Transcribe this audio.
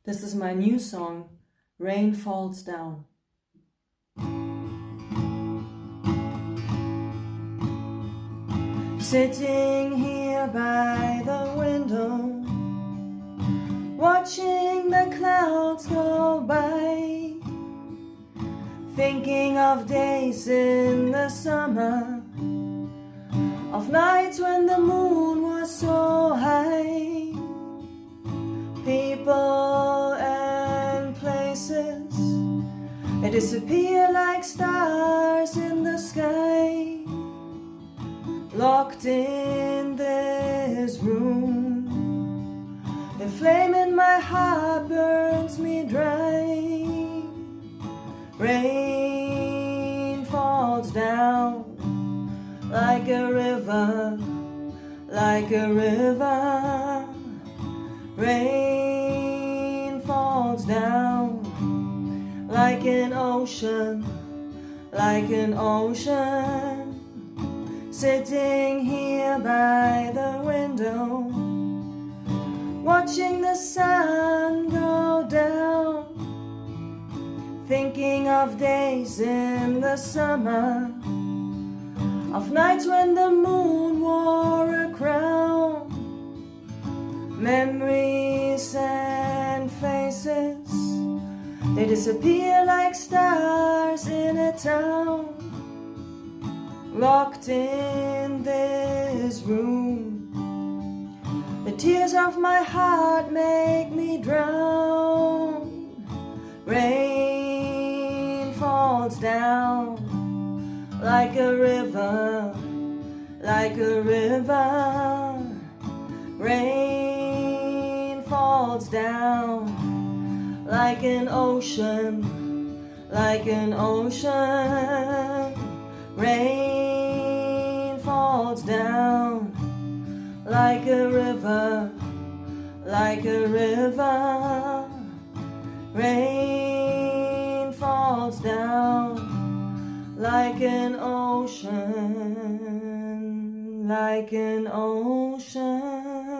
This is my new song, Rain Falls Down. Sitting here by the window, watching the clouds go by, thinking of days in the summer, of nights when the moon was so high. People and places, they disappear like stars in the sky. Locked in this room, the flame in my heart burns me dry. Rain falls down like a river, like a river. Rain falls down like an ocean, like an ocean. Sitting here by the window, watching the sun go down, thinking of days in the summer, of nights when the moon wore a crown. Memories and faces, they disappear like stars in a town. Locked in this room, the tears of my heart make me drown. Rain falls down like a river, like a river. Rain falls down like an ocean, like an ocean. Rain falls down like a river, like a river. Rain falls down like an ocean, like an ocean.